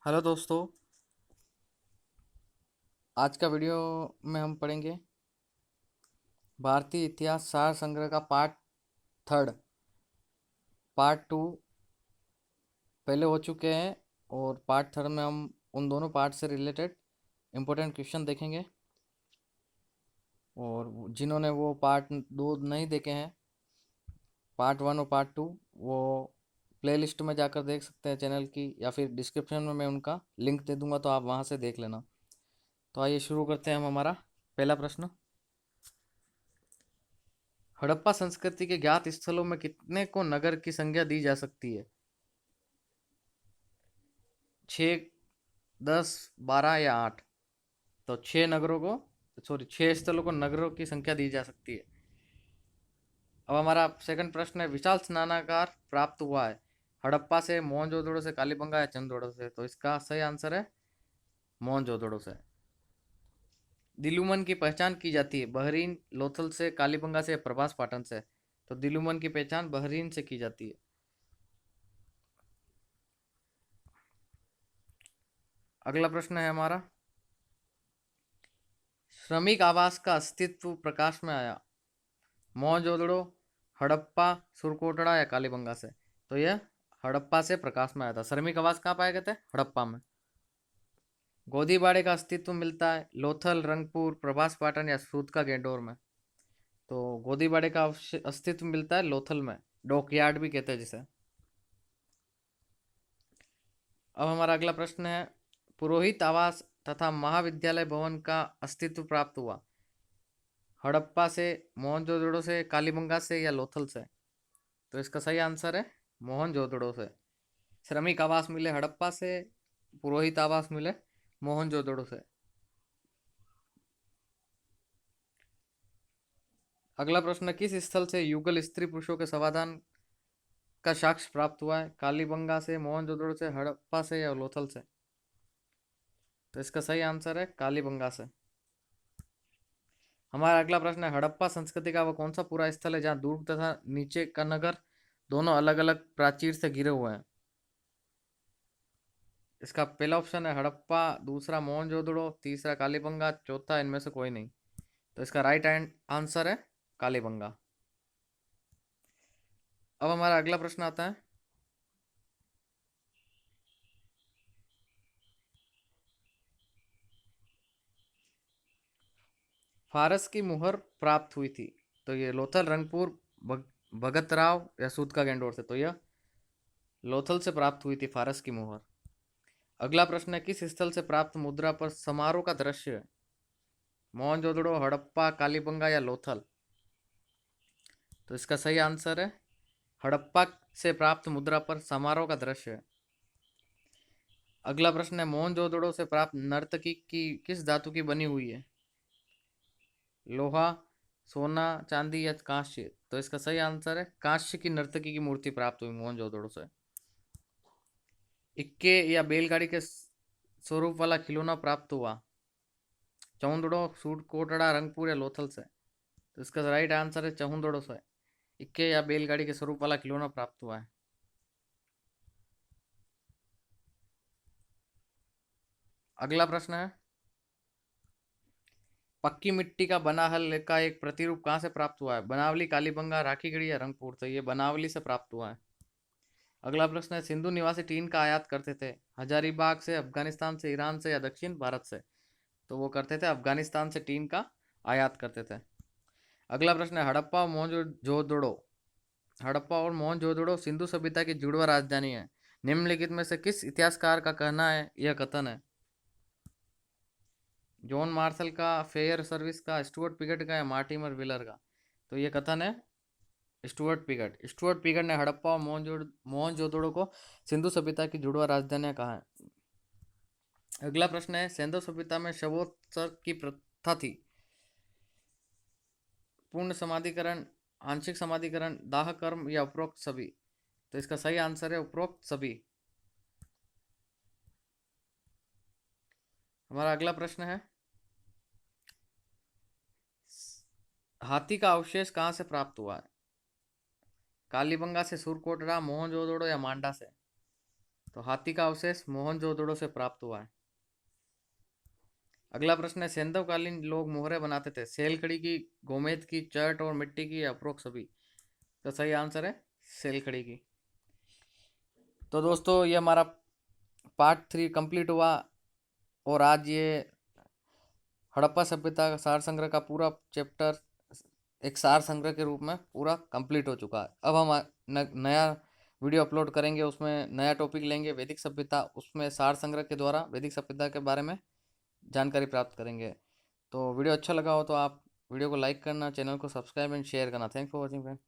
Hello दोस्तों। आज का वीडियो में हम पढ़ेंगे भारतीय इतिहास सार संग्रह का पार्ट थर्ड। पार्ट टू पहले हो चुके हैं और पार्ट थर्ड में हम उन दोनों पार्ट से रिलेटेड इम्पोर्टेंट क्वेश्चन देखेंगे। और जिन्होंने वो पार्ट दो नहीं देखे हैं, पार्ट वन और पार्ट टू, वो प्लेलिस्ट में जाकर देख सकते हैं चैनल की, या फिर डिस्क्रिप्शन में मैं उनका लिंक दे दूंगा, तो आप वहाँ से देख लेना। तो आइए शुरू करते हैं हम हमारा पहला प्रश्न। हड़प्पा संस्कृति के ज्ञात स्थलों में कितने को नगर की संज्ञा दी जा सकती है? 6, 10, 12 या 8? तो 6 स्थलों को नगरों की संख्या दी जा सकती है। अब हमारा सेकंड प्रश्न है, विशाल स्नानागार प्राप्त हुआ है हड़प्पा से, मोहनजोदड़ो से, कालीबंगा या चंदोड़ से? तो इसका सही आंसर है मोहनजोदड़ो से। दिलुमन की पहचान की जाती है बहरीन, लोथल से, कालीबंगा से, प्रभास पाटन से? तो दिलुमन की पहचान बहरीन से की जाती है। अगला प्रश्न है हमारा, श्रमिक आवास का अस्तित्व प्रकाश में आया मोहनजोदड़ो, हड़प्पा, सुरकोटड़ा या कालीबंगा से? तो यह हड़प्पा से प्रकाश में आया था। श्रमिक आवास कहाँ पाए गए थे? हड़प्पा में। गोदीबाड़े का अस्तित्व मिलता है लोथल, रंगपुर, प्रभास पाटन या सूत का गेंडोर में? तो गोदीबाड़े का अस्तित्व मिलता है लोथल में, डॉकयार्ड भी कहते हैं जिसे। अब हमारा अगला प्रश्न है, पुरोहित आवास तथा महाविद्यालय भवन का अस्तित्व प्राप्त हुआ हड़प्पा से, मोहनजोदड़ो से, कालीबंगा से या लोथल से? तो इसका सही आंसर है मोहनजोदड़ो से। श्रमिक आवास मिले हड़प्पा से, पुरोहित आवास मिले मोहनजोदड़ो से। अगला प्रश्न, किस स्थल से युगल स्त्री पुरुषों के समाधान का साक्ष्य प्राप्त हुआ है? कालीबंगा से, मोहनजोदड़ो से, हड़प्पा से या लोथल से? तो इसका सही आंसर है कालीबंगा से। हमारा अगला प्रश्न है, हड़प्पा संस्कृति का वह कौन सा पूरा स्थल है जहाँ दुर्ग तथा नीचे का नगर दोनों अलग अलग प्राचीर से घिरे हुए हैं? इसका पहला ऑप्शन है हड़प्पा, दूसरा मोहनजोदड़ो, तीसरा कालीबंगा, चौथा इनमें से कोई नहीं। तो इसका राइट आंसर है कालीबंगा। अब हमारा अगला प्रश्न आता है, फारस की मुहर प्राप्त हुई थी? तो ये लोथल, रंगपुर, भगत राव या सूत का गेंडोर से? तो यह लोथल से प्राप्त हुई थी फारस की मुहर। अगला प्रश्न है, किस स्थल से प्राप्त मुद्रा पर समारोह का दृश्य है? मोहनजोदड़ो, हड़प्पा, कालीबंगा या लोथल? तो इसका सही आंसर है हड़प्पा से प्राप्त मुद्रा पर समारोह का दृश्य है। अगला प्रश्न है, मोहनजोदड़ो से प्राप्त नर्तकी की किस धातु की बनी हुई है? लोहा, सोना, चांदी या कांस्य? तो इसका सही आंसर है कांस्य की नर्तकी की मूर्ति प्राप्त हुई मोहनजोदड़ो से। इक्के या बैलगाड़ी के स्वरूप वाला खिलौना प्राप्त हुआ चौंदड़ो, सूटकोटड़ा, रंगपुर या लोथल से? तो इसका राइट आंसर है चौंदड़ो से। इक्के या बैलगाड़ी के स्वरूप वाला खिलौना प्राप्त हुआ है। अगला प्रश्न है, पक्की मिट्टी का बना हल का एक प्रतिरूप कहाँ से प्राप्त हुआ है? बनावली, कालीबंगा, राखीगढ़ी या रंगपुर? तो ये बनावली से प्राप्त हुआ है। अगला प्रश्न है, सिंधु निवासी टीन का आयात करते थे हजारीबाग से, अफगानिस्तान से, ईरान से या दक्षिण भारत से? तो वो करते थे अफगानिस्तान से टीन का आयात करते थे। अगला प्रश्न है, हड़प्पा और मोहनजोदड़ो सिंधु सभ्यता की जुड़वा राजधानी है, निम्नलिखित में से किस इतिहासकार का कहना है यह कथन है? जॉन मार्शल का, फेयर सर्विस का, स्टुअर्ट पिगट का या मार्टिमर व्हीलर का? तो ये कथन है स्टुअर्ट पिगट ने हड़प्पा और मोहनजोदड़ो को सिंधु सभ्यता की जुड़वा राजधानियां कहा है। अगला प्रश्न है, सिंधु सभ्यता में शवोत्सर्ग की प्रथा थी? पूर्ण समाधिकरण, आंशिक समाधिकरण, दाह कर्म या उपरोक्त सभी? तो इसका सही आंसर है उपरोक्त सभी। हमारा अगला प्रश्न है, हाथी का अवशेष कहाँ से प्राप्त हुआ है? कालीबंगा से, सुरकोटड़ा, मोहनजोदड़ो या मांडा से? तो हाथी का अवशेष मोहनजोदड़ो से प्राप्त हुआ है। अगला प्रश्न है, सैंधवकालीन लोग मोहरें बनाते थे सेलखड़ी की, गोमेद की, चट और मिट्टी की, अप्रोक्स सभी। तो सही आंसर है सेलखड़ी की। तो दोस्तों ये हमारा पार्ट 3 कंप्लीट हुआ और आज ये हड़प्पा सभ्यता का सार संग्रह का पूरा चैप्टर एक सार संग्रह के रूप में पूरा कंप्लीट हो चुका है। अब हम नया वीडियो अपलोड करेंगे, उसमें नया टॉपिक लेंगे वैदिक सभ्यता, उसमें सार संग्रह के द्वारा वैदिक सभ्यता के बारे में जानकारी प्राप्त करेंगे। तो वीडियो अच्छा लगा हो तो आप वीडियो को लाइक करना, चैनल को सब्सक्राइब एंड शेयर करना। Thanks for watching friend.